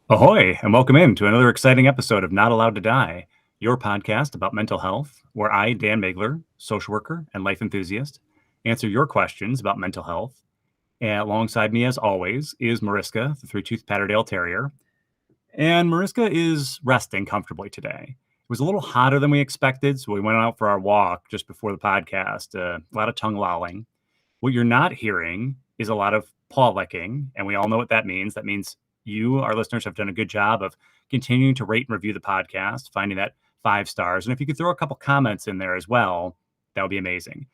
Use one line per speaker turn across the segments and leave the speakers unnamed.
Ahoy, and welcome in to another exciting episode of Not Allowed to Die, your podcast about mental health, where I, Dan Magler, social worker and life enthusiast, answer your questions about mental health. And alongside me, as always, is Mariska, the three-tooth Patterdale Terrier. And Mariska is resting comfortably today. It was a little hotter than we expected, so we went out for our walk just before the podcast. A lot of tongue lolling. What you're not hearing is a lot of paw licking, and we all know what that means. That means you, our listeners, have done a good job of continuing to rate and review the podcast, finding that 5 stars. And if you could throw a couple comments in there as well, that would be amazing.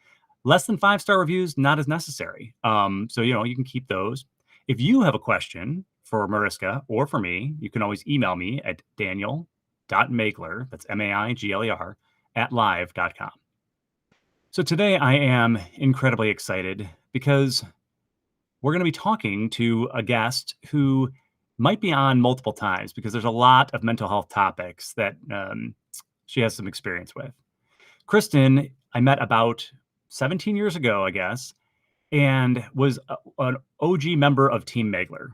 Less than 5-star reviews, not as necessary. So, you can keep those. If you have a question for Mariska or for me, you can always email me at daniel.magler, that's Maigler, at live.com. So today I am incredibly excited because we're going to be talking to a guest who might be on multiple times because there's a lot of mental health topics that she has some experience with. Kristen, I met about 17 years ago, I guess, and was an OG member of Team Magler.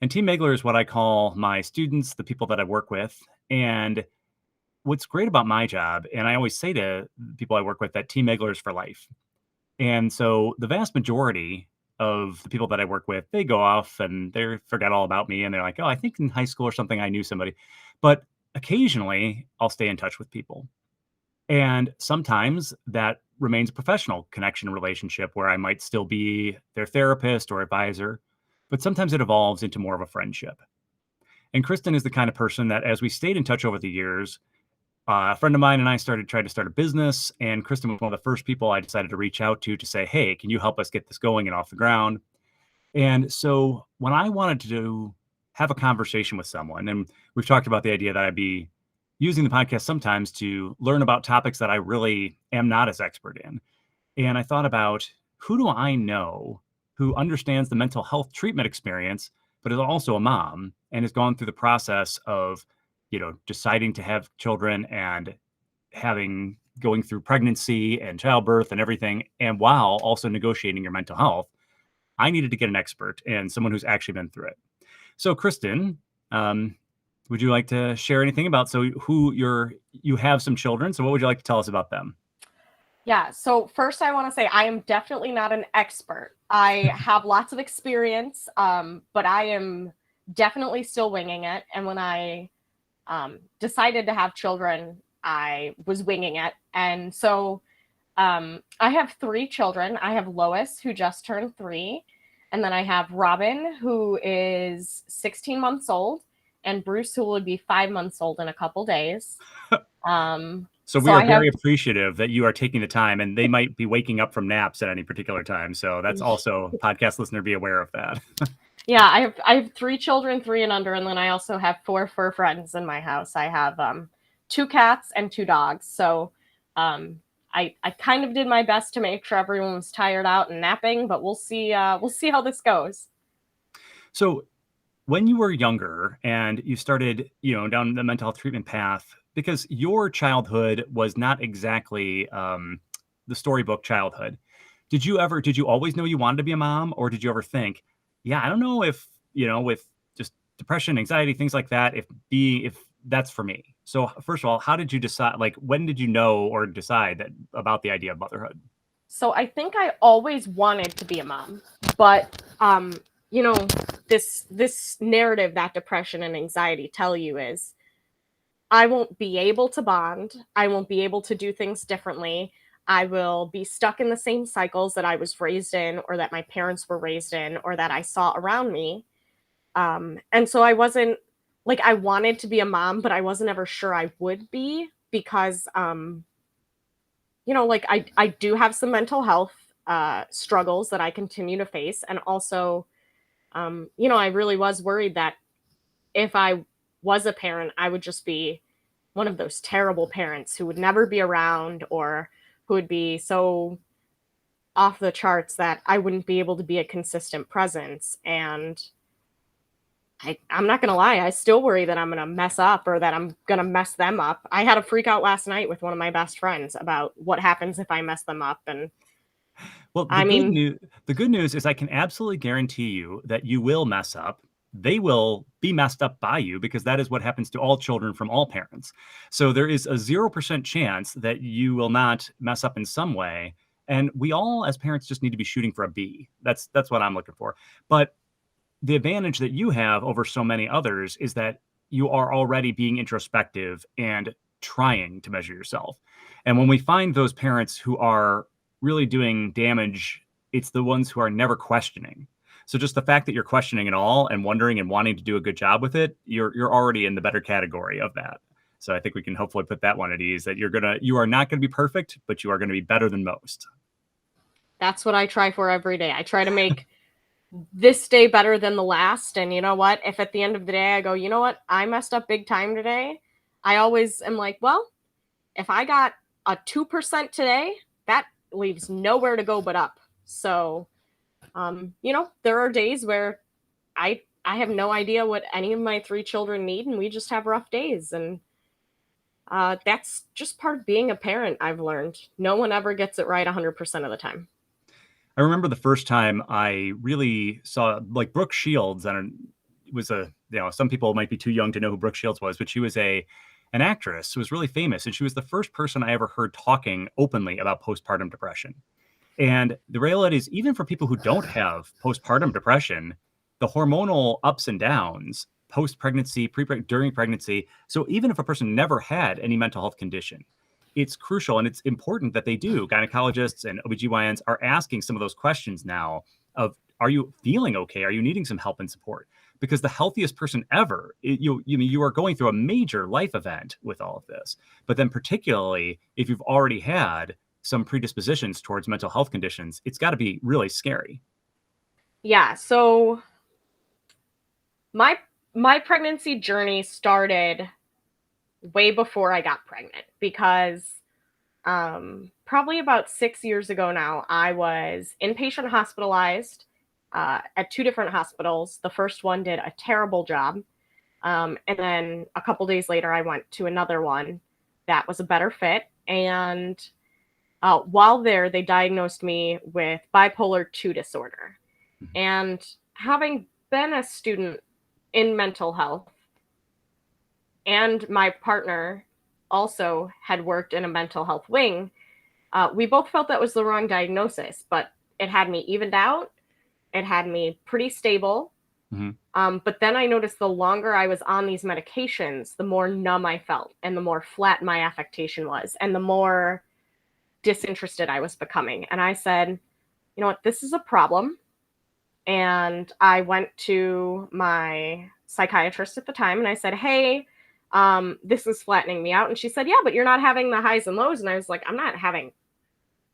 And Team Magler is what I call my students, the people that I work with. And what's great about my job, and I always say to people I work with, that Team Magler is for life. And so the vast majority of the people that I work with, they go off and they forget all about me. And they're like, oh, I think in high school or something, I knew somebody. But occasionally I'll stay in touch with people. And sometimes that remains a professional connection relationship where I might still be their therapist or advisor. But sometimes it evolves into more of a friendship. And Kristen is the kind of person that, as we stayed in touch over the years, a friend of mine and I tried to start a business, and Kristen was one of the first people I decided to reach out to say, hey, can you help us get this going and off the ground? And so when I wanted to have a conversation with someone, and we've talked about the idea that I'd be using the podcast sometimes to learn about topics that I really am not as expert in. And I thought about, who do I know who understands the mental health treatment experience, but is also a mom and has gone through the process of, deciding to have children and going through pregnancy and childbirth and everything. And while also negotiating your mental health, I needed to get an expert and someone who's actually been through it. So Kristen, would you like to share anything about, you have some children. So what would you like to tell us about them?
Yeah. So first I want to say I am definitely not an expert. I have lots of experience, but I am definitely still winging it. And when I decided to have children, I was winging it. And so I have 3 children. I have Lois, who just turned 3. And then I have Robin, who is 16 months old, and Bruce, who will be 5 months old in a couple days.
So we are very appreciative that you are taking the time, and they might be waking up from naps at any particular time. So that's also, podcast listener, be aware of that.
Yeah, I have 3 children, 3 and under, and then I also have 4 fur friends in my house. I have 2 cats and 2 dogs. So I kind of did my best to make sure everyone was tired out and napping, but we'll see how this goes.
So when you were younger and you started, down the mental health treatment path, because your childhood was not exactly the storybook childhood. Did you always know you wanted to be a mom, or did you ever think, yeah, I don't know if, with just depression, anxiety, things like that, if that's for me? So first of all, how did you decide, when did you know or decide about the idea of motherhood?
So I think I always wanted to be a mom, but this narrative that depression and anxiety tell you is, I won't be able to bond. I won't be able to do things differently. I will be stuck in the same cycles that I was raised in, or that my parents were raised in, or that I saw around me. And so I wasn't, I wanted to be a mom, but I wasn't ever sure I would be, because, I do have some mental health struggles that I continue to face. And also, I really was worried that if I was a parent, I would just be one of those terrible parents who would never be around, or who would be so off the charts that I wouldn't be able to be a consistent presence. And I'm not going to lie, I still worry that I'm going to mess up, or that I'm going to mess them up. I had a freak out last night with one of my best friends about what happens if I mess them up. And
well, the good news is I can absolutely guarantee you that you will mess up. they will be messed up by you, because that is what happens to all children from all parents. So there is a 0% chance that you will not mess up in some way. And we all, as parents, just need to be shooting for a B. That's what I'm looking for. But the advantage that you have over so many others is that you are already being introspective and trying to measure yourself. And when we find those parents who are really doing damage, it's the ones who are never questioning. So just the fact that you're questioning it all and wondering and wanting to do a good job with it, you're already in the better category of that. So I think we can hopefully put that one at ease, that you are not gonna be perfect, but you are gonna be better than most.
That's what I try for every day. I try to make this day better than the last. And you know what? If at the end of the day I go, you know what? I messed up big time today. I always am like, well, if I got a 2% today, that leaves nowhere to go but up. So, there are days where I have no idea what any of my 3 children need, and we just have rough days. And that's just part of being a parent. I've learned no one ever gets it right 100% of the time.
I remember the first time I really saw, like, Brooke Shields, and it was some people might be too young to know who Brooke Shields was, but she was an actress who was really famous, and she was the first person I ever heard talking openly about postpartum depression. And the reality is, even for people who don't have postpartum depression, the hormonal ups and downs post pregnancy, during pregnancy. So even if a person never had any mental health condition, it's crucial and it's important that they do. Gynecologists and OBGYNs are asking some of those questions now of, are you feeling okay? Are you needing some help and support? Because the healthiest person ever, you are going through a major life event with all of this. But then particularly if you've already had some predispositions towards mental health conditions, it's got to be really scary.
Yeah. So my my pregnancy journey started way before I got pregnant, because probably about 6 years ago now, I was inpatient hospitalized at 2 different hospitals. The first one did a terrible job. And then a couple days later, I went to another one that was a better fit. And while there, they diagnosed me with bipolar 2 disorder.
Mhm.
And having been a student in mental health, and my partner also had worked in a mental health wing, we both felt that was the wrong diagnosis, but it had me evened out. It had me pretty stable.
Mhm.
But then I noticed the longer I was on these medications, the more numb I felt, and the more flat my affectation was, and the more disinterested I was becoming. And I said, you know what, this is a problem. And I went to my psychiatrist at the time and I said, hey, this is flattening me out. And she said, yeah, but you're not having the highs and lows. And I was like, I'm not having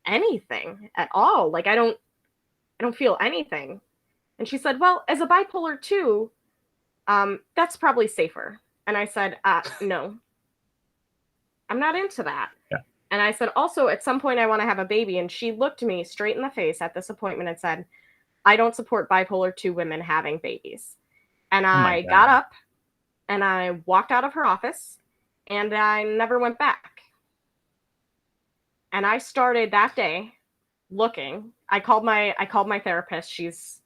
anything at all. Like, I don't feel anything. And she said, well, as a bipolar 2, that's probably safer. And I said, no, I'm not into that.
Yeah.
And I said, also, at some point, I want to have a baby. And she looked me straight in the face at this appointment and said, I don't support bipolar 2 women having babies. And
Oh my
I got
God.
up and I walked out of her office and I never went back. And I started that day looking. I called my therapist. She's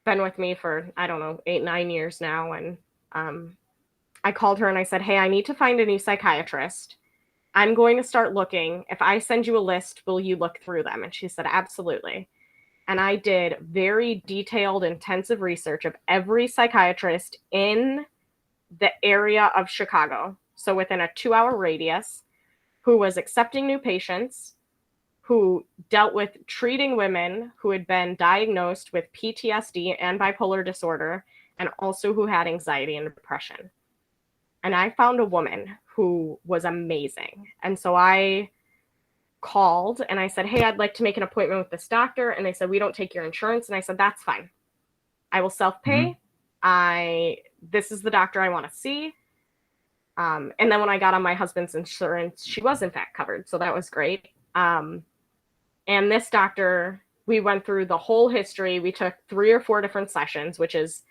been with me for, I don't know, 8, 9 years now. And I called her and I said, hey, I need to find a new psychiatrist. I'm going to start looking. If I send you a list, will you look through them? And she said, absolutely. And I did very detailed, intensive research of every psychiatrist in the area of Chicago, so within a 2-hour radius, who was accepting new patients, who dealt with treating women who had been diagnosed with PTSD and bipolar disorder, and also who had anxiety and depression. And I found a woman who was amazing. And so I called and I said, hey, I'd like to make an appointment with this doctor. And they said, we don't take your insurance. And I said, that's fine. I will self-pay. This is the doctor I want to see. And then when I got on my husband's insurance, she was in fact covered. So that was great. And this doctor, we went through the whole history. We took 3 or 4 different sessions, which is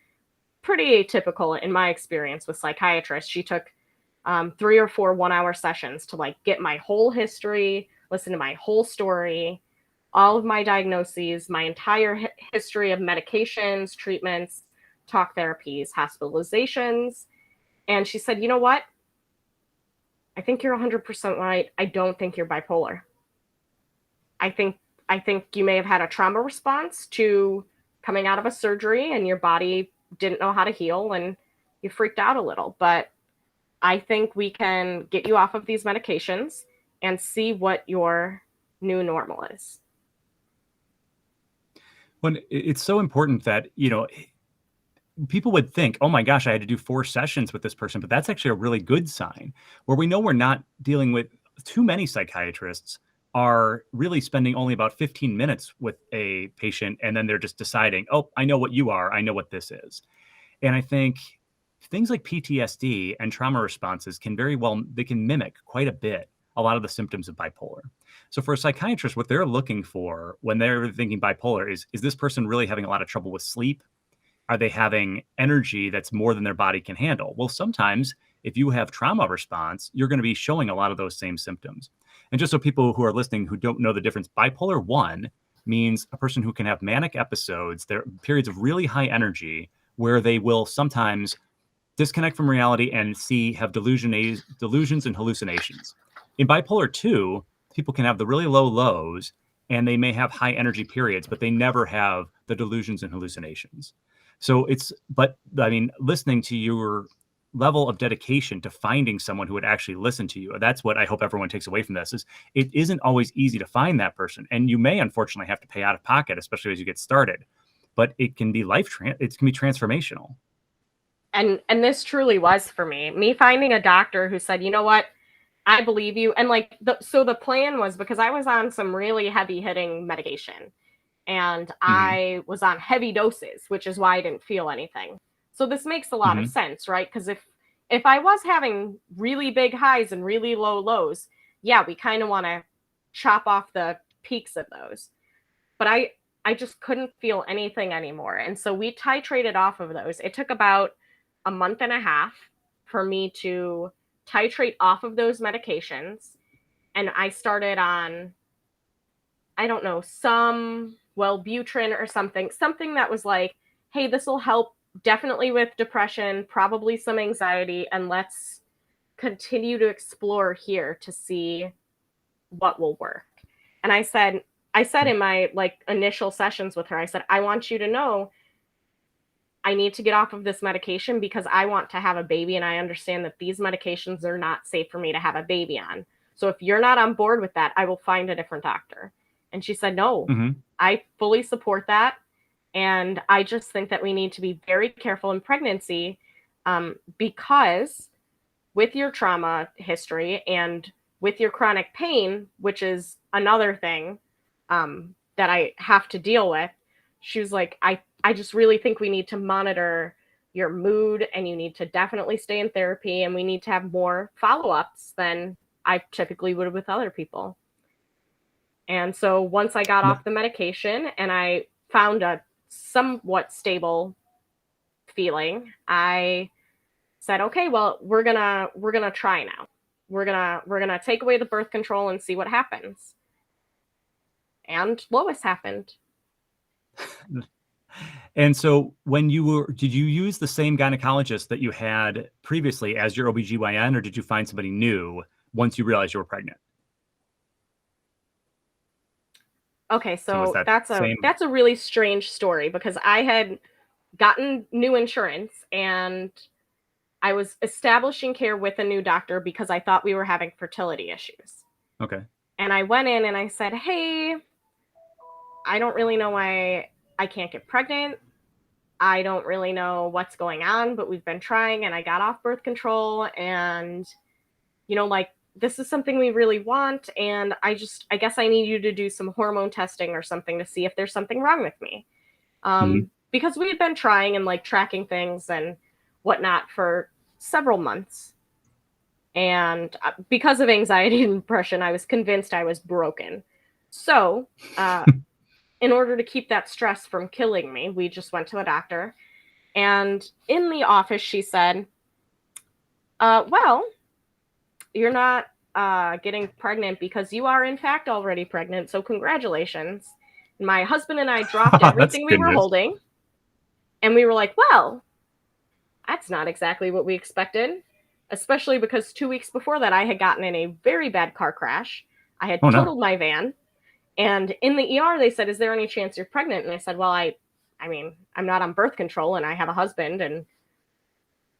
pretty atypical in my experience with psychiatrists. She took 3 or 4 1-hour sessions to like get my whole history, listen to my whole story, all of my diagnoses, my entire history of medications, treatments, talk therapies, hospitalizations. And she said, you know what? I think you're 100% right. I don't think you're bipolar. I think I think you may have had a trauma response to coming out of a surgery and your body didn't know how to heal and you freaked out a little. But I think we can get you off of these medications and see what your new normal is.
When it's so important that, people would think, oh my gosh, I had to do 4 sessions with this person, but that's actually a really good sign where we know we're not dealing with too many psychiatrists are really spending only about 15 minutes with a patient. And then they're just deciding, oh, I know what you are. I know what this is. And I think things like PTSD and trauma responses they can mimic quite a bit a lot of the symptoms of bipolar. So for a psychiatrist, what they're looking for when they're thinking bipolar is this person really having a lot of trouble with sleep? Are they having energy that's more than their body can handle? Well, sometimes if you have trauma response, you're going to be showing a lot of those same symptoms. And just so people who are listening who don't know the difference, bipolar 1 means a person who can have manic episodes, there are periods of really high energy where they will sometimes disconnect from reality and have delusions and hallucinations. In bipolar 2, people can have the really low lows and they may have high energy periods, but they never have the delusions and hallucinations. So listening to your level of dedication to finding someone who would actually listen to you, that's what I hope everyone takes away from this, is it isn't always easy to find that person. And you may unfortunately have to pay out of pocket, especially as you get started, but it can be it can be transformational.
And this truly was for me finding a doctor who said, you know what, I believe you. And so the plan was, because I was on some really heavy hitting medication and I was on heavy doses, which is why I didn't feel anything. So this makes a lot of sense, right? Because if I was having really big highs and really low lows, yeah, we kind of want to chop off the peaks of those. But I just couldn't feel anything anymore. And so we titrated off of those. It took about a month and a half for me to titrate off of those medications. And I started on, I don't know, some Wellbutrin or something that was like, hey, this will help definitely with depression, probably some anxiety, and let's continue to explore here to see what will work. And I said in my initial sessions with her, I said, I want you to know I need to get off of this medication because I want to have a baby, and I understand that these medications are not safe for me to have a baby on. So if you're not on board with that, I will find a different doctor. And she said, no, I fully support that. And I just think that we need to be very careful in pregnancy because with your trauma history and with your chronic pain, which is another thing that I have to deal with, she was like, I just really think we need to monitor your mood and you need to definitely stay in therapy and we need to have more follow-ups than I typically would with other people. And so once I got off the medication and I found a somewhat stable feeling, I said, okay, well, we're gonna try now. We're gonna take away the birth control and see what happens. And Lois happened.
And so did you use the same gynecologist that you had previously as your OBGYN, or did you find somebody new once you realized you were pregnant?
Okay, so that's a really strange story because I had gotten new insurance and I was establishing care with a new doctor because I thought we were having fertility issues.
Okay.
And I went in and I said, hey, I don't really know why I can't get pregnant. I don't really know what's going on, but we've been trying and I got off birth control and, this is something we really want. And I guess I need you to do some hormone testing or something to see if there's something wrong with me. Because we had been trying and tracking things and whatnot for several months. And because of anxiety and depression, I was convinced I was broken. So, in order to keep that stress from killing me, we just went to the doctor. And in the office, she said, well, you're not getting pregnant because you are, in fact, already pregnant. So congratulations. My husband and I dropped everything we were holding. And we were like, well, that's not exactly what we expected, especially because 2 weeks before that, I had gotten in a very bad car crash. I had
Oh no.
totaled my van. And in the ER, they said, is there any chance you're pregnant? And I said, well, I mean, I'm not on birth control and I have a husband and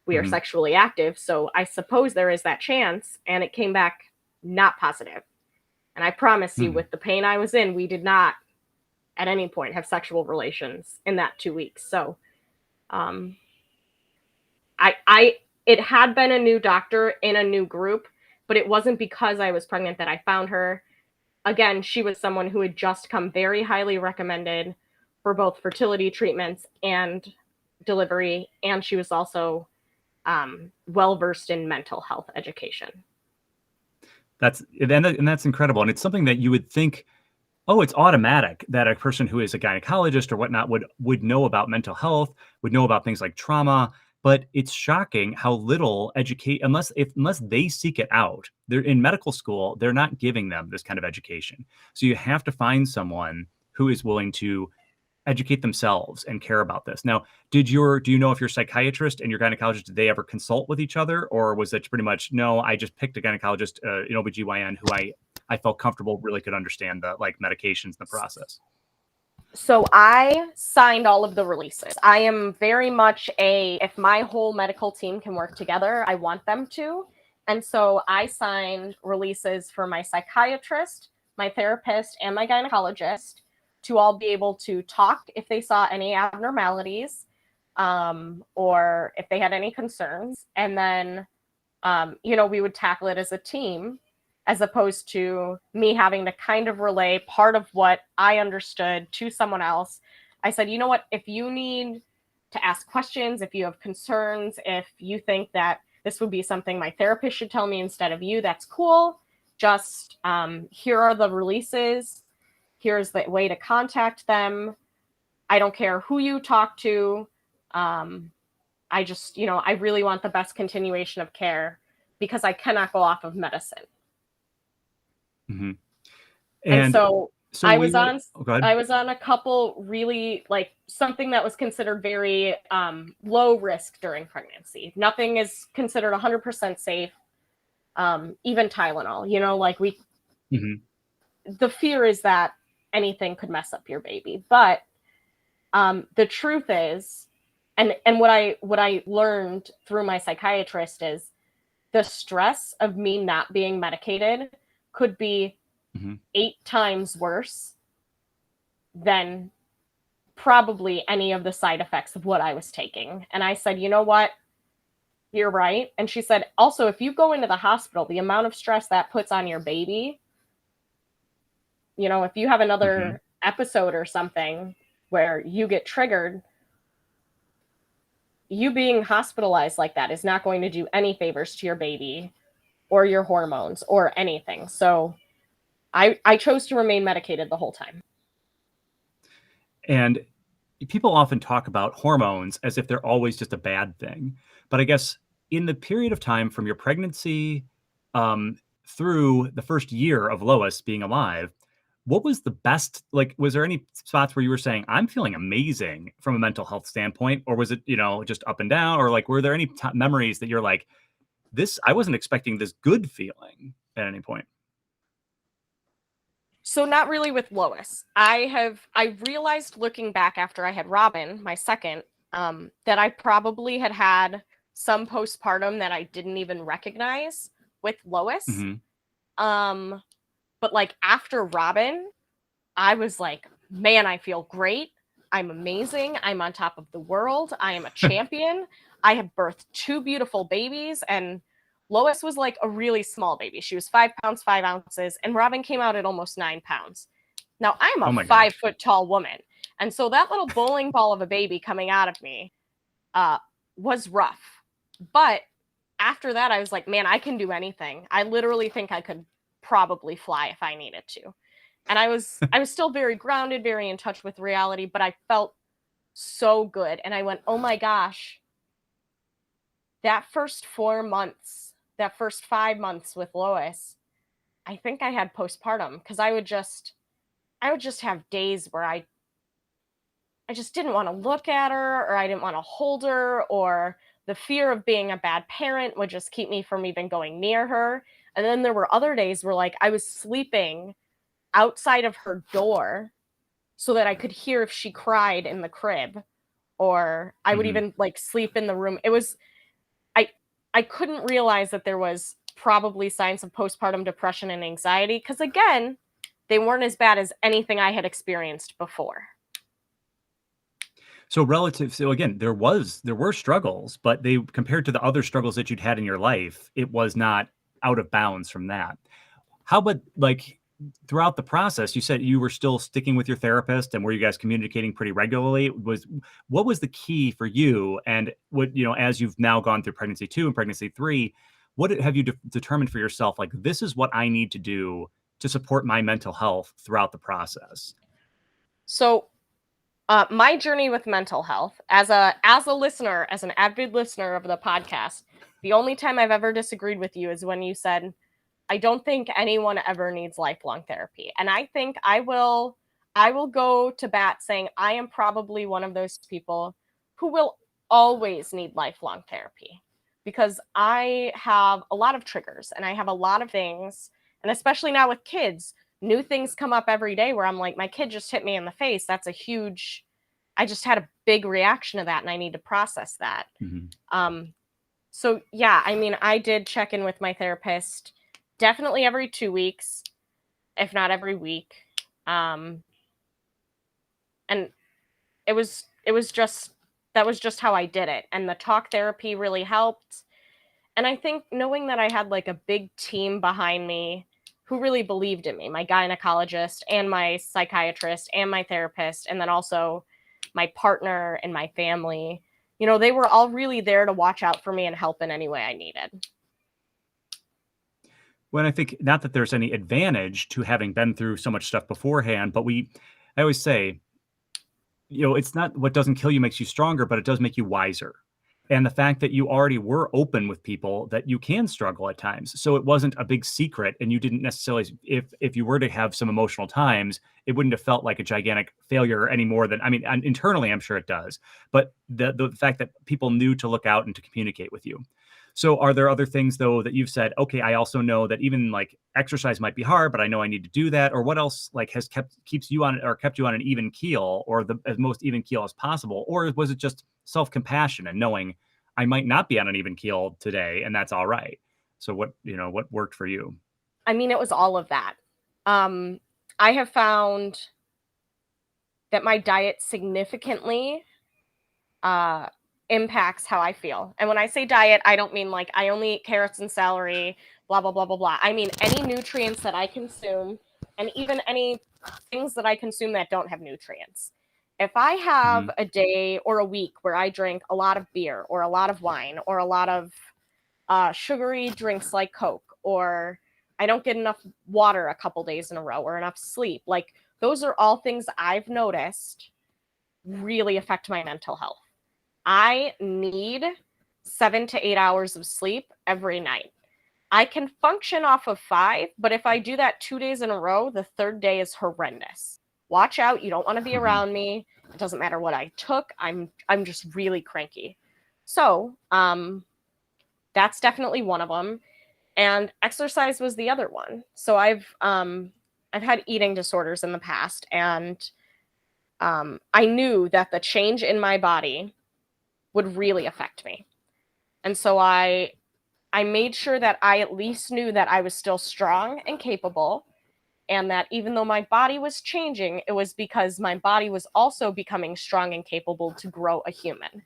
we are
Hmm.
sexually active. So I suppose there is that chance. And it came back not positive. And I promise you,
Hmm.
with the pain I was in, we did not at any point have sexual relations in that 2 weeks. So um, it had been a new doctor in a new group, but it wasn't because I was pregnant that I found her. Again, she was someone who had just come very highly recommended for both fertility treatments and delivery, and she was also well versed in mental health education.
And that's incredible. And it's something that you would think, oh, it's automatic that a person who is a gynecologist or whatnot would know about mental health, would know about things like trauma. But it's shocking how little educate unless they seek it out. They're in medical school, they're not giving them this kind of education. So you have to find someone who is willing to educate themselves and care about this. Now, do you know if your psychiatrist and your gynecologist, did they ever consult with each other? Or was it pretty much, no, I just picked a gynecologist, an OBGYN who I felt comfortable really could understand the like medications in the process?
So I signed all of the releases. I am very much if my whole medical team can work together, I want them to. And so I signed releases for my psychiatrist, my therapist, and my gynecologist to all be able to talk if they saw any abnormalities, or if they had any concerns. And then, we would tackle it as a team, as opposed to me having to kind of relay part of what I understood to someone else. I said, you know what, if you need to ask questions, if you have concerns, if you think that this would be something my therapist should tell me instead of you, that's cool. Just here are the releases. Here's the way to contact them. I don't care who you talk to. I just, I really want the best continuation of care because I cannot go off of medicine.
Hmm.
And
And
so
so we want to, oh, go ahead.
I was on a couple really like something that was considered very low risk during pregnancy. Nothing is considered 100% safe. Even Tylenol, like
Hmm.
the fear is that anything could mess up your baby. But the truth is, and what I learned through my psychiatrist is the stress of me not being medicated could be
Hmm.
8 times worse than probably any of the side effects of what I was taking. And I said, you know what? You're right. And she said, also, if you go into the hospital, the amount of stress that puts on your baby, if you have
Hmm.
another episode or something where you get triggered, you being hospitalized like that is not going to do any favors to your baby or your hormones or anything. So I chose to remain medicated the whole time.
And people often talk about hormones as if they're always just a bad thing. But I guess in the period of time from your pregnancy through the first year of Lois being alive, what was the best? Like, was there any spots where you were saying, I'm feeling amazing from a mental health standpoint? Or was it, just up and down? Or like, were there any memories that you're like, I wasn't expecting this good feeling at any point?
So not really with Lois. I realized looking back after I had Robin, my second, that I probably had some postpartum that I didn't even recognize with Lois.
Hmm.
Um, but like after Robin, I was like, man, I feel great. I'm amazing. I'm on top of the world. I am a champion. I have birthed 2 beautiful babies, and Lois was like a really small baby. She was 5 pounds, 5 ounces, and Robin came out at almost 9 pounds. Now I'm a
Oh my
five
gosh.
foot tall woman. And so that little bowling ball of a baby coming out of me uh, was rough. But after that, I was like, man, I can do anything. I literally think I could probably fly if I needed to. And I was still very grounded, very in touch with reality, but I felt so good. And I went, oh my gosh, that first 4 months, that first 5 months with Lois, I think I had postpartum because I would just have days where I just didn't want to look at her, or I didn't want to hold her, or the fear of being a bad parent would just keep me from even going near her. And then there were other days where like I was sleeping outside of her door so that I could hear if she cried in the crib, or I would
Hmm.
even like sleep in the room. It was I I couldn't realize that there was probably signs of postpartum depression and anxiety, because again, they weren't as bad as anything I had experienced before.
So again, there were struggles, but they compared to the other struggles that you'd had in your life, it was not out of bounds from that. How about like throughout the process, you said you were still sticking with your therapist and were you guys communicating pretty regularly? What was the key for you? And what, as you've now gone through pregnancy 2 and pregnancy 3, what have you determined for yourself? Like, this is what I need to do to support my mental health throughout the process.
So my journey with mental health, as a listener, as an avid listener of the podcast, the only time I've ever disagreed with you is when you said, I don't think anyone ever needs lifelong therapy. And I think I will go to bat saying I am probably one of those people who will always need lifelong therapy, because I have a lot of triggers and I have a lot of things, and especially now with kids, new things come up every day where I'm like, my kid just hit me in the face. That's a huge, I just had a big reaction to that and I need to process that.
Mhm.
Um, so yeah, I mean, I did check in with my therapist definitely every 2 weeks, if not every week. Um, and it was just, that was just how I did it. And the talk therapy really helped. And I think knowing that I had like a big team behind me who really believed in me, my gynecologist and my psychiatrist and my therapist, and then also my partner and my family, they were all really there to watch out for me and help in any way I needed.
When I think not that there's any advantage to having been through so much stuff beforehand, but I always say, it's not what doesn't kill you makes you stronger, but it does make you wiser. And the fact that you already were open with people that you can struggle at times. So it wasn't a big secret and you didn't necessarily, if you were to have some emotional times, it wouldn't have felt like a gigantic failure any more than, I mean, internally, I'm sure it does. But the fact that people knew to look out and to communicate with you. So are there other things though that you've said, okay, I also know that even like exercise might be hard, but I know I need to do that? Or what else like keeps you on or kept you on an even keel, or the as most even keel as possible? Or was it just self-compassion and knowing I might not be on an even keel today and that's all right? So what worked for you?
I mean, it was all of that. Um, I have found that my diet significantly uh, impacts how I feel. And when I say diet, I don't mean like I only eat carrots and celery, blah, blah, blah, blah, blah. I mean any nutrients that I consume, and even any things that I consume that don't have nutrients. If I
Hmm.
have a day or a week where I drink a lot of beer or a lot of wine or a lot of sugary drinks like Coke, or I don't get enough water a couple days in a row or enough sleep, like those are all things I've noticed really affect my mental health. I need 7 to 8 hours of sleep every night. I can function off of 5, but if I do that 2 days in a row, the third day is horrendous. Watch out, you don't want to be
Hmm.
around me. It doesn't matter what I took. I'm just really cranky. So, that's definitely one of them. And exercise was the other one. So I've had eating disorders in the past, and I knew that the change in my body would really affect me. And so I made sure that I at least knew that I was still strong and capable, and that even though my body was changing, it was because my body was also becoming strong and capable to grow a human.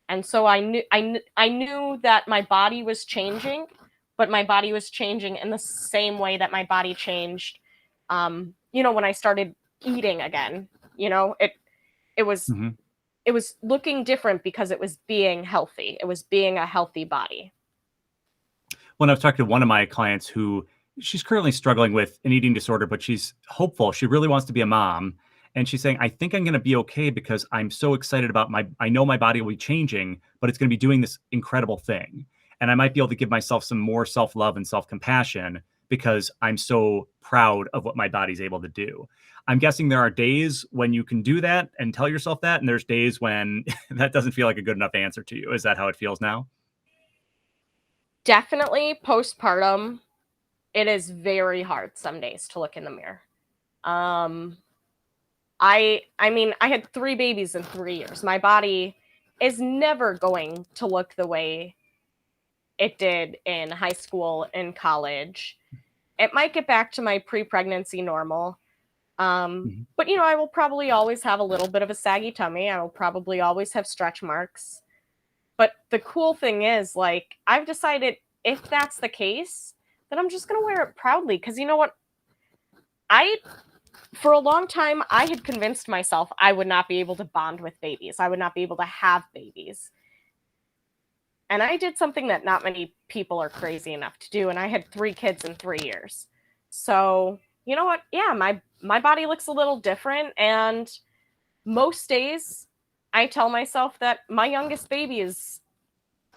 And so I knew that my body was changing, but my body was changing in the same way that my body changed when I started eating again. It was
Hmm.
it was looking different because it was being healthy. It was being a healthy body.
When I've talked to one of my clients who she's currently struggling with an eating disorder, but she's hopeful. She really wants to be a mom. And she's saying, I think I'm going to be okay because I'm so excited about I know my body will be changing, but it's going to be doing this incredible thing. And I might be able to give myself some more self love and self compassion because I'm so proud of what my body's able to do. I'm guessing there are days when you can do that and tell yourself that, and there's days when that doesn't feel like a good enough answer to you. Is that how it feels now?
Definitely postpartum, it is very hard some days to look in the mirror. Um, I mean, I had 3 babies in 3 years. My body is never going to look the way it did in high school and college. It might get back to my pre-pregnancy normal.
Mhm.
But I will probably always have a little bit of a saggy tummy. I will probably always have stretch marks. But the cool thing is, like, I've decided if that's the case, then I'm just going to wear it proudly. Because you know what? For a long time, I had convinced myself I would not be able to bond with babies. I would not be able to have babies. And I did something that not many people are crazy enough to do. And I had 3 kids in 3 years. So, you know what? Yeah, my body looks a little different. And most days, I tell myself that my youngest baby is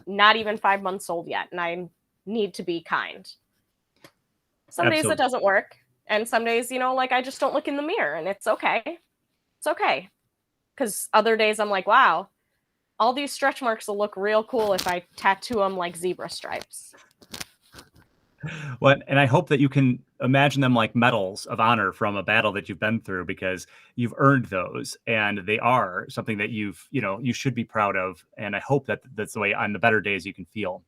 not even 5 months old yet. And I need to be kind. Some days it
Absolutely.
doesn't work. And some days, like I just don't look in the mirror and it's okay. It's okay. Because other days I'm like, wow, all these stretch marks will look real cool if I tattoo them like zebra stripes.
Well, and I hope that you can imagine them like medals of honor from a battle that you've been through, because you've earned those and they are something that you should be proud of. And I hope that that's the way on the better days you can feel.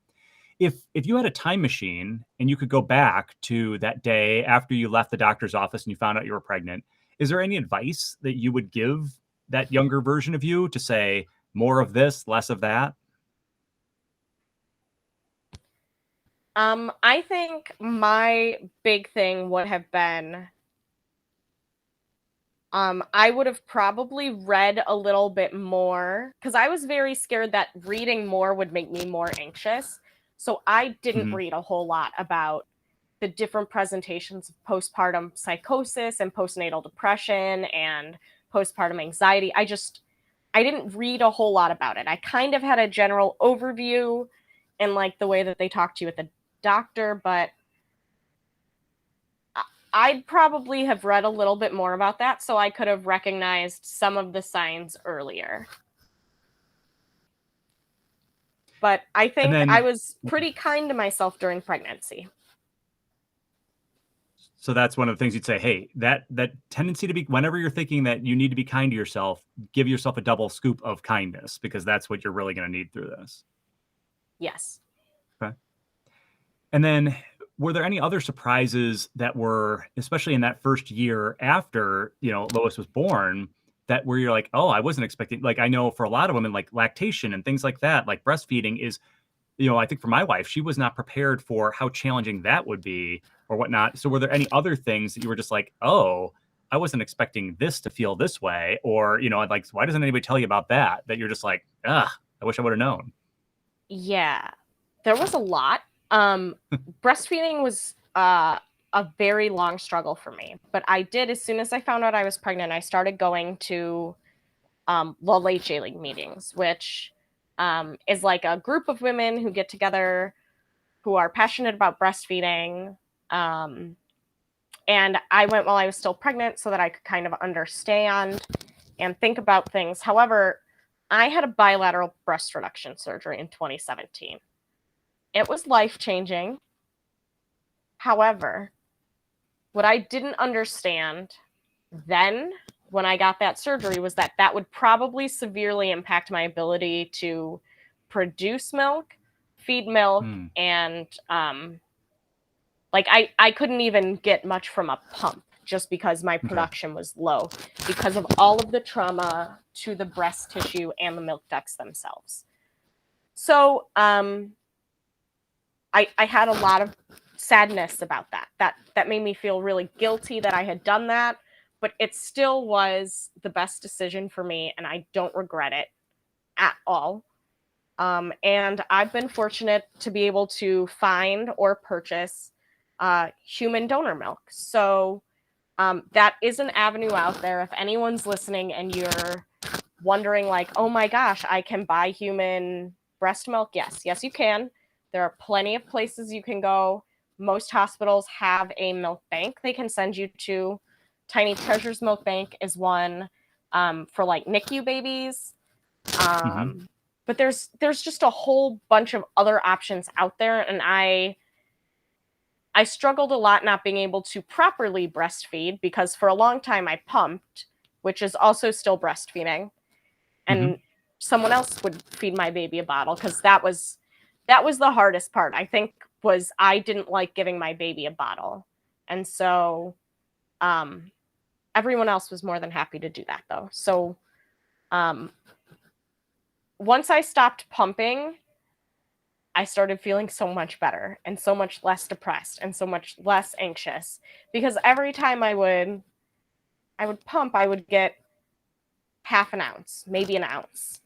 If you had a time machine and you could go back to that day after you left the doctor's office and you found out you were pregnant, is there any advice that you would give that younger version of you to say more of this, less of that?
I think my big thing would have been I would have probably read a little bit more because I was very scared that reading more would make me more anxious. So I didn't
Mhm.
read a whole lot about the different presentations of postpartum psychosis and postnatal depression and postpartum anxiety. I didn't read a whole lot about it. I kind of had a general overview and like the way that they talk to you at the doctor, but I'd probably have read a little bit more about that so I could have recognized some of the signs earlier. But I
And
think I
then,
was pretty kind to myself during pregnancy.
so that's one of the things you'd say, hey, that tendency to be, whenever you're thinking that you need to be kind to yourself, give yourself a double scoop of kindness, because that's what you're really going to need through this.
Yes.
Okay. And then, were there any other surprises that were, especially in that first year after, Lois was born, that where you're like, oh, I wasn't expecting, like, I know for a lot of women, like lactation and things like that, like breastfeeding is, I think for my wife, she was not prepared for how challenging that would be or whatnot. So were there any other things that you were just like, oh, I wasn't expecting this to feel this way? Or, like, why doesn't anybody tell you about that? That you're just like, I wish I would have known.
Yeah. There was a lot. Um, Breastfeeding was a very long struggle for me. But I did, as soon as I found out I was pregnant, I started going to La Leche League meetings, which is like a group of women who get together who are passionate about breastfeeding. Um, and I went while I was still pregnant so that I could kind of understand and think about things. However, I had a bilateral breast reduction surgery in 2017. It was life changing. However, what I didn't understand then when I got that surgery was that that would probably severely impact my ability to produce milk, feed milk,
Hmm.
and like I couldn't even get much from a pump just because my
Okay.
production was low because of all of the trauma to the breast tissue and the milk ducts themselves. So I had a lot of sadness about that. That made me feel really guilty that I had done that, but it still was the best decision for me, and I don't regret it at all. And I've been fortunate to be able to find or purchase human donor milk. So that is an avenue out there. If anyone's listening and you're wondering, like, oh my gosh, I can buy human breast milk. Yes, you can. There are plenty of places you can go. most hospitals have a milk bank they can send you to. Tiny Treasures Milk Bank is one, for like NICU babies.
Hmm.
But there's just a whole bunch of other options out there, and I struggled a lot not being able to properly breastfeed because for a long time I pumped, which is also still breastfeeding,
Hmm.
and someone else would feed my baby a bottle because that was the hardest part. I think was I didn't like giving my baby a bottle, and so um, everyone else was more than happy to do that though. So um, once I stopped pumping, I started feeling so much better and so much less depressed and so much less anxious because every time I would pump, I would get half an ounce, maybe an ounce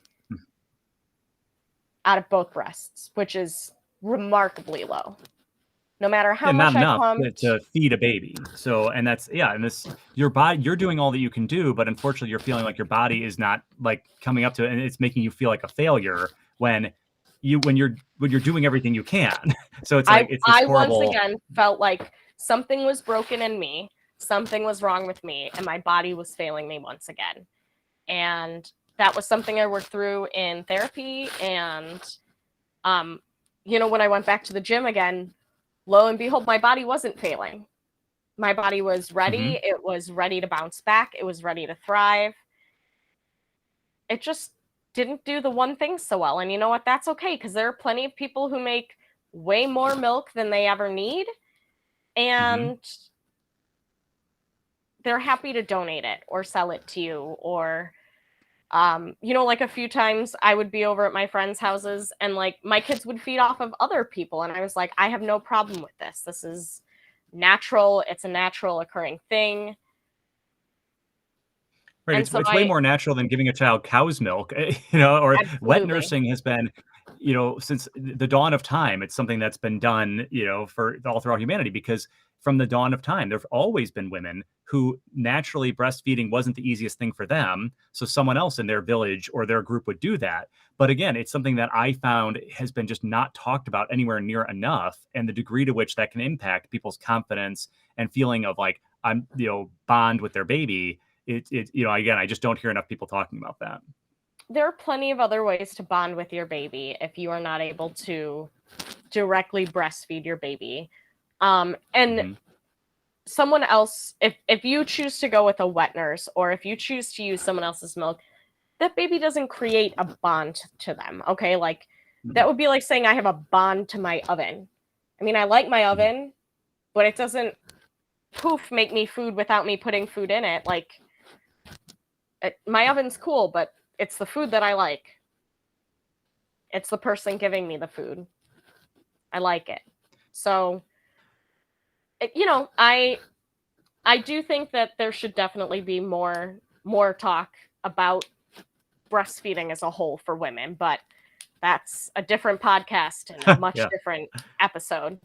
out of both breasts, which is remarkably low. No matter how
Yeah, not
much I
enough
pumped,
to feed a baby. So, and that's, yeah, and this, your body, you're doing all that you can do, but unfortunately, you're feeling like your body is not like coming up to it, and it's making you feel like a failure when when you're doing everything you can. So it's like
I
it's this
I once
horrible.
again felt like something was broken in me, something was wrong with me, and my body was failing me once again. And that was something I worked through in therapy. And um, when I went back to the gym again, lo and behold, my body wasn't failing. My body was ready.
Mhm.
It was ready to bounce back. It was ready to thrive. It just didn't do the one thing so well. And you know what? That's okay because there are plenty of people who make way more milk than they ever need.
Mhm.
And they're happy to donate it or sell it to you. Or, like a few times I would be over at my friends' houses and like my kids would feed off of other people. And I was like, I have no problem with this. This is natural. It's a natural occurring thing.
Right,
And
it's
so
it's way
I
more natural than giving a child cow's milk, or wet
absolutely,
nursing has been, since the dawn of time. It's something that's been done, for all throughout humanity because from the dawn of time, there've always been women who naturally breastfeeding wasn't the easiest thing for them, so someone else in their village or their group would do that. But again, it's something that I found has been just not talked about anywhere near enough, and the degree to which that can impact people's confidence and feeling of like bond with their baby. Again, I just don't hear enough people talking about that.
there are plenty of other ways to bond with your baby if you are not able to directly breastfeed your baby. And
Hmm.
someone else, if you choose to go with a wet nurse or if you choose to use someone else's milk, that baby doesn't create a bond to them. Okay. Like
Hmm.
that would be like saying I have a bond to my oven. I mean, I like my
Hmm.
oven, but it doesn't poof make me food without me putting food in it. Like my oven's cool, but it's the food that I like. It's the person giving me the food. I like it. So, I do think that there should definitely be more talk about breastfeeding as a whole for women, but that's a different podcast and a much
Yeah.
different episode.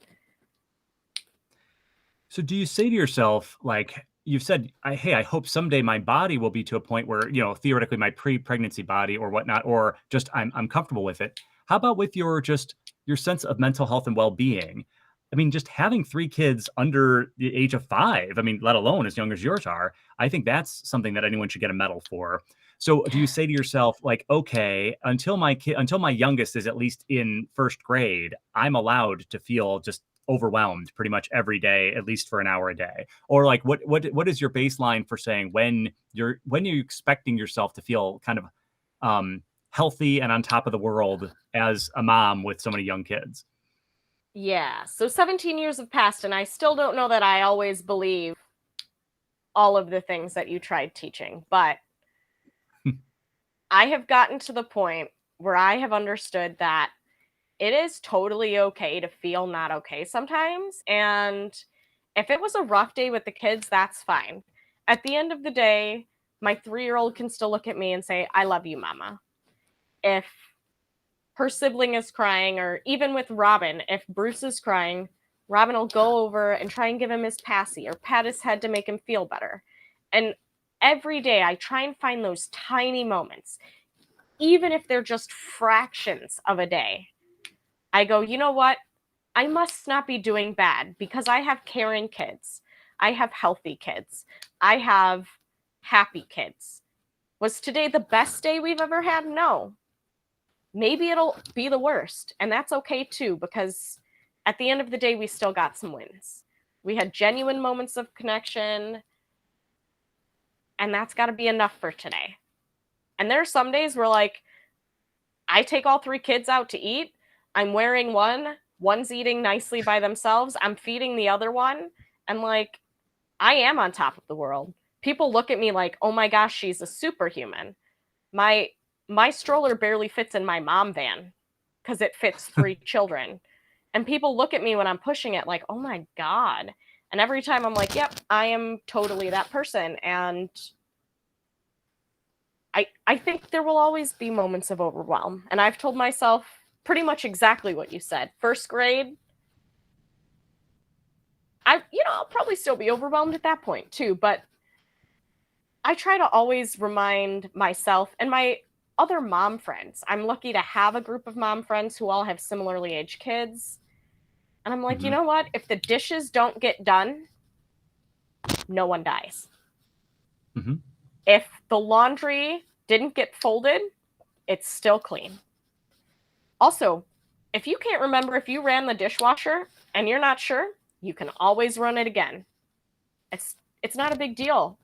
So do you say to yourself, like you've said, hey, I hope someday my body will be to a point where, theoretically my pre-pregnancy body or whatnot, or just I'm comfortable with it. How about with your sense of mental health and well-being? I mean, just having three kids under the age of 5, I mean, let alone as young as yours are, I think that's something that anyone should get a medal for. So do you say to yourself, like, okay, until my youngest is at least in first grade, I'm allowed to feel just overwhelmed pretty much every day, at least for an hour a day? Or like what is your baseline for saying when you're expecting yourself to feel kind of healthy and on top of the world as a mom with so many young kids?
Yeah. So 17 years have passed, and I still don't know that I always believe all of the things that you tried teaching, but I have gotten to the point where I have understood that it is totally okay to feel not okay sometimes. And if it was a rough day with the kids, that's fine. At the end of the day, my 3-year-old can still look at me and say, I love you, mama. If her sibling is crying, or even with Robin, if Bruce is crying, Robin will go over and try and give him his passy or pat his head to make him feel better. And every day I try and find those tiny moments, even if they're just fractions of a day. I go, you know what? I must not be doing bad because I have caring kids. I have healthy kids. I have happy kids. Was today the best day we've ever had? No. Maybe it'll be the worst. And that's okay too, because at the end of the day, we still got some wins. We had genuine moments of connection, and that's got to be enough for today. And there are some days where, like, I take all three kids out to eat. I'm wearing one, one's eating nicely by themselves. I'm feeding the other one. And, like, I am on top of the world. People look at me like, oh my gosh, she's a superhuman. My stroller barely fits in my mom van because it fits three children. And people look at me when I'm pushing it like, oh my God. And every time I'm like, yep, I am totally that person. And I think there will always be moments of overwhelm. And I've told myself pretty much exactly what you said. First grade, I'll probably still be overwhelmed at that point too, but I try to always remind myself and my other mom friends. I'm lucky to have a group of mom friends who all have similarly aged kids. And I'm like, you know what? If the dishes don't get done, no one dies.
Mm-hmm.
If the laundry didn't get folded, it's still clean. Also, if you can't remember if you ran the dishwasher and you're not sure, you can always run it again. It's not a big deal.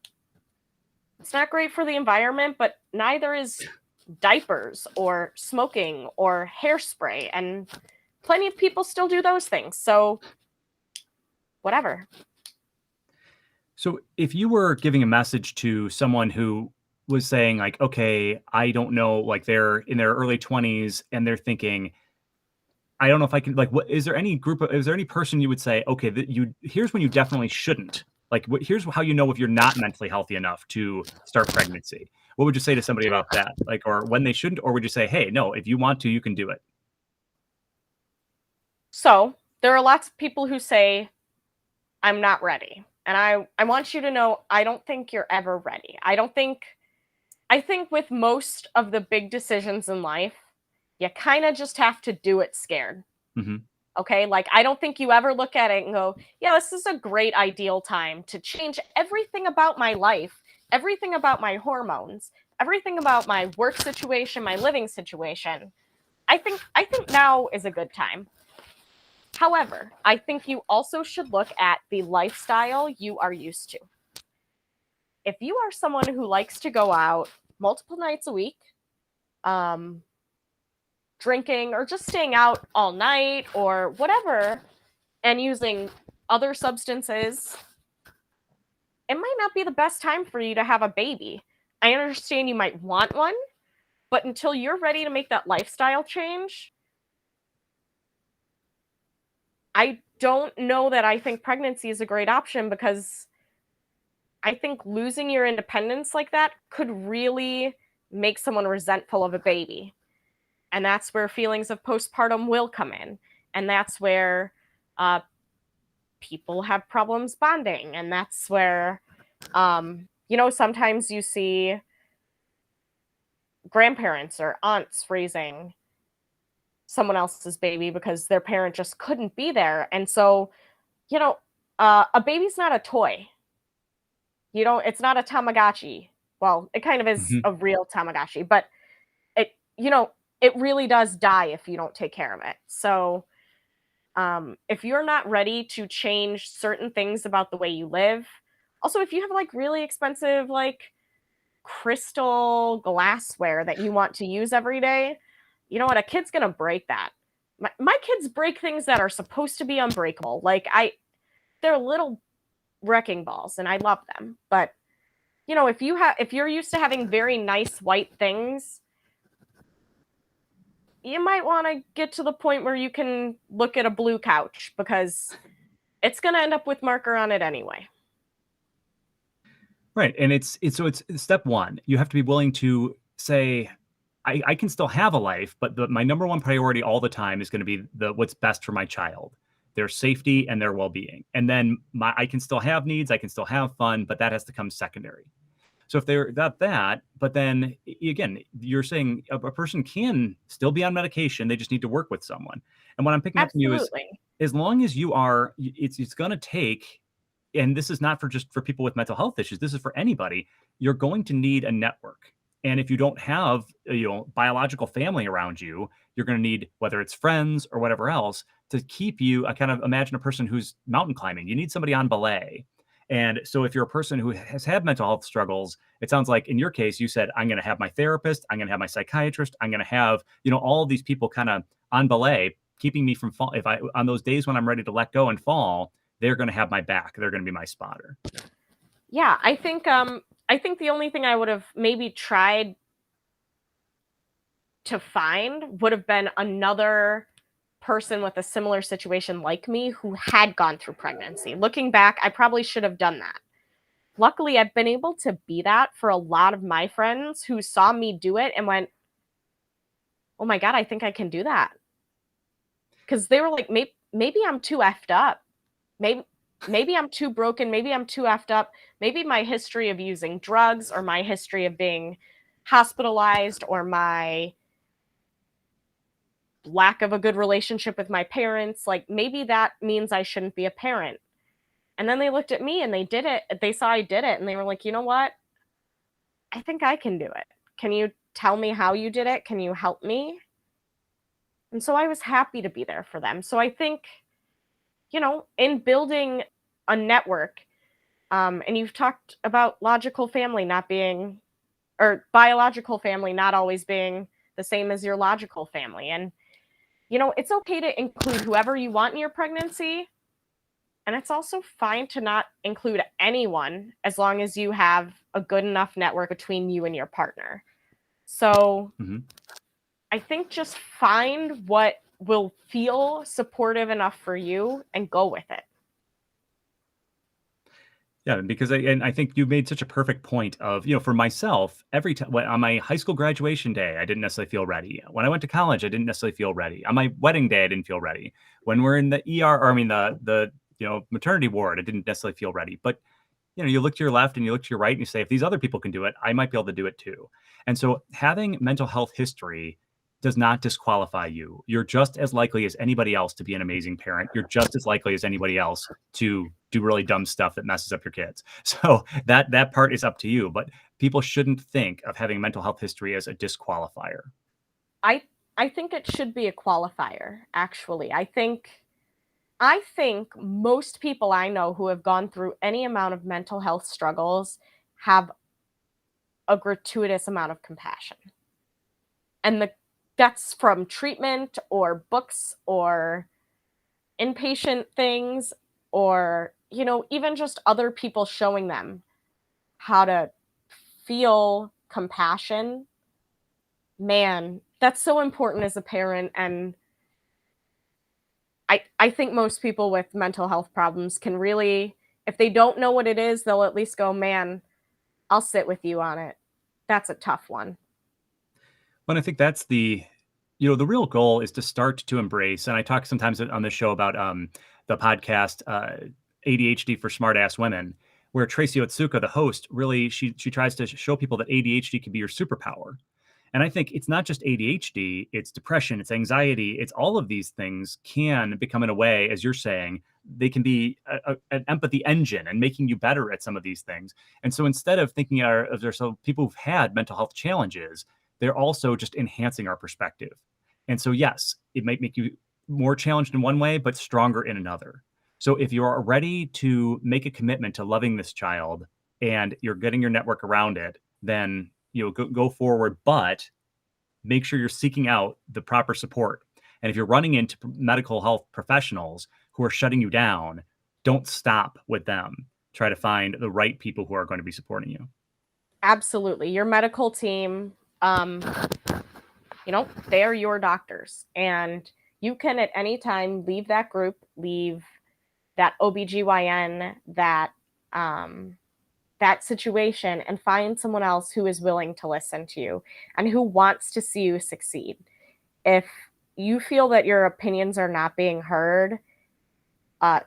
It's not great for the environment, but neither is diapers or smoking or hairspray. And plenty of people still do those things. So, whatever.
So if you were giving a message to someone who was saying like, okay, I don't know, like they're in their early 20s and they're thinking, I don't know if I can, like, what is there any person you would say, okay, here's when you definitely shouldn't, like, here's how you know if you're not mentally healthy enough to start pregnancy? What would you say to somebody about that? Like, or when they shouldn't, or would you say, hey, no, if you want to, you can do it?
So, there are lots of people who say, I'm not ready. And I want you to know, I don't think you're ever ready. I think with most of the big decisions in life, you kind of just have to do it scared.
Mm-hmm.
Okay. Like, I don't think you ever look at it and go, yeah, this is a great ideal time to change everything about my life, everything about my hormones, everything about my work situation, my living situation. I think now is a good time. However, I think you also should look at the lifestyle you are used to. If you are someone who likes to go out multiple nights a week, um, drinking or just staying out all night or whatever, and using other substances, it might not be the best time for you to have a baby. I understand you might want one, but until you're ready to make that lifestyle change, I don't know that I think pregnancy is a great option, because I think losing your independence like that could really make someone resentful of a baby. And that's where feelings of postpartum will come in. And that's where uh, people have problems bonding. And that's where, sometimes you see grandparents or aunts raising someone else's baby because their parent just couldn't be there. And so, a baby's not a toy. It's not a Tamagotchi. Well, it kind of is
Mm-hmm.
a real Tamagotchi, but it, you know, it really does die if you don't take care of it. So, if you're not ready to change certain things about the way you live, also if you have like really expensive like crystal glassware that you want to use every day, you know what? A kid's gonna break that. My kids break things that are supposed to be unbreakable. They're little wrecking balls, and I love them. But if you're used to having very nice white things, you might want to get to the point where you can look at a blue couch, because it's going to end up with marker on it anyway.
Right. And it's step one. You have to be willing to say, I can still have a life, but my number one priority all the time is going to be what's best for my child, their safety and their well-being. And then I can still have needs, I can still have fun, but that has to come secondary. So if they're that, but then again, you're saying a person can still be on medication. They just need to work with someone. And what I'm picking up from you is
Absolutely.
as long as you are, it's going to take, and this is not for just for people with mental health issues, this is for anybody. You're going to need a network. And if you don't have, biological family around you, you're going to need, whether it's friends or whatever else, to keep you. I kind of imagine a person who's mountain climbing. You need somebody on belay. And so if you're a person who has had mental health struggles, it sounds like in your case, you said, I'm going to have my therapist, I'm going to have my psychiatrist, I'm going to have, all of these people kind of on belay, keeping me from fall. If I, on those days when I'm ready to let go and fall, they're going to have my back. They're going to be my spotter.
Yeah, I think the only thing I would have maybe tried to find would have been another person with a similar situation like me who had gone through pregnancy. Looking back, I probably should have done that. Luckily, I've been able to be that for a lot of my friends who saw me do it and went, "Oh my God, I think I can do that." Because they were like, maybe I'm too effed up. Maybe I'm too broken. Maybe I'm too effed up. Maybe my history of using drugs or my history of being hospitalized or my lack of a good relationship with my parents, like maybe that means I shouldn't be a parent. And then they looked at me and they did it. They saw I did it and they were like, you know what? I think I can do it. Can you tell me how you did it? Can you help me? And so I was happy to be there for them. So I think, in building a network, and you've talked about logical family not being, or biological family not always being the same as your logical family. And, it's okay to include whoever you want in your pregnancy. And it's also fine to not include anyone as long as you have a good enough network between you and your partner. So
Mm-hmm.
I think just find what will feel supportive enough for you and go with it.
Yeah, because I think you made such a perfect point of, for myself, every time on my high school graduation day, I didn't necessarily feel ready. When I went to college, I didn't necessarily feel ready. On my wedding day, I didn't feel ready. When we're in the ER, or I mean the maternity ward, I didn't necessarily feel ready. But you look to your left and you look to your right and you say, if these other people can do it, I might be able to do it too. And so having mental health history does not disqualify you. You're just as likely as anybody else to be an amazing parent. You're just as likely as anybody else to do really dumb stuff that messes up your kids. So that part is up to you. But people shouldn't think of having mental health history as a disqualifier.
I I think it should be a qualifier, actually. I think most people I know who have gone through any amount of mental health struggles have a gratuitous amount of compassion. And that's from treatment or books or inpatient things or, even just other people showing them how to feel compassion. Man, that's so important as a parent. And I think most people with mental health problems can really, if they don't know what it is, they'll at least go, man, I'll sit with you on it. That's a tough one.
But I think that's the real goal is to start to embrace. And I talk sometimes on this show about the podcast ADHD for Smart Ass Women, where Tracy Otsuka, the host, really she tries to show people that ADHD can be your superpower. And I think it's not just ADHD, it's depression, it's anxiety, it's all of these things can become, in a way, as you're saying, they can be an empathy engine and making you better at some of these things. And so instead of thinking of ourselves, people who've had mental health challenges, they're also just enhancing our perspective. And so, yes, it might make you more challenged in one way, but stronger in another. So if you're ready to make a commitment to loving this child and you're getting your network around it, then go forward, but make sure you're seeking out the proper support. And if you're running into medical health professionals who are shutting you down, don't stop with them. Try to find the right people who are going to be supporting you.
Absolutely. Your medical team, um, they are your doctors. And you can at any time leave that group, leave that OBGYN, that situation, and find someone else who is willing to listen to you and who wants to see you succeed. If you feel that your opinions are not being heard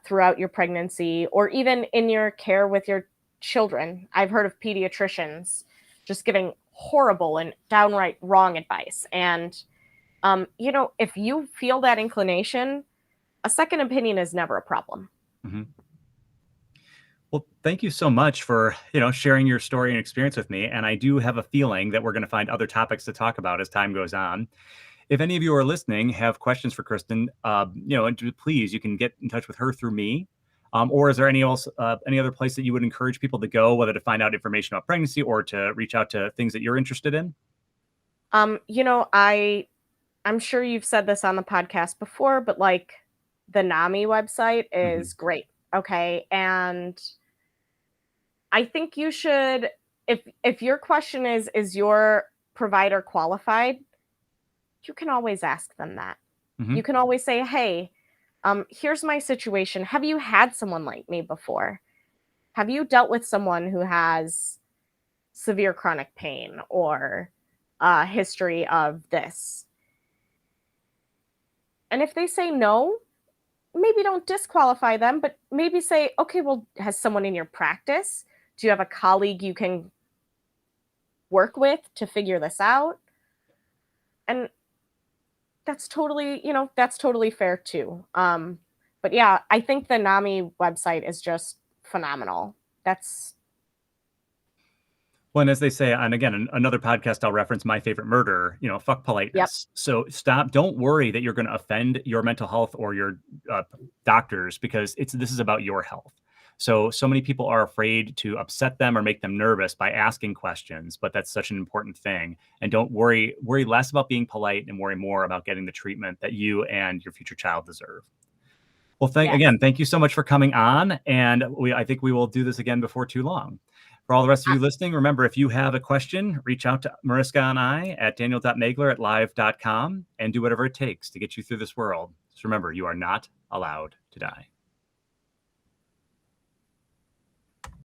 throughout your pregnancy or even in your care with your children, I've heard of pediatricians just giving horrible and downright wrong advice. And, if you feel that inclination, A second opinion is never a problem.
Mhm. Well, thank you so much for, sharing your story and experience with me. And I do have a feeling that we're going to find other topics to talk about as time goes on. If any of you are listening have questions for Kristen, please, you can get in touch with her through me. Or is there any other place that you would encourage people to go, whether to find out information about pregnancy or to reach out to things that you're interested in?
I'm sure you've said this on the podcast before, but like the NAMI website
Mhm.
is great. Okay. And I think you should, if your question is your provider qualified, you can always ask them that.
Mhm.
You can always say, hey, here's my situation. Have you had someone like me before? Have you dealt with someone who has severe chronic pain or a history of this? And if they say no, maybe don't disqualify them, but maybe say, okay, well, has someone in your practice? Do you have a colleague you can work with to figure this out? And that's totally fair too. But yeah, I think the NAMI website is just phenomenal. That's
Well, and as they say, and again, another podcast I'll reference, My Favorite Murder, fuck
Yep.
politeness. So stop. Don't worry that you're going to offend your mental health or your doctors, because this is about your health. So many people are afraid to upset them or make them nervous by asking questions, but that's such an important thing. And don't worry less about being polite and worry more about getting the treatment that you and your future child deserve. Well,
Yes.
thank you so much for coming on. And I think we will do this again before too long. For all the rest of
Uh,
you listening, remember, if you have a question, reach out to Mariska and I at daniel.magler@live.com and do whatever it takes to get you through this world. Just remember, you are not allowed to die.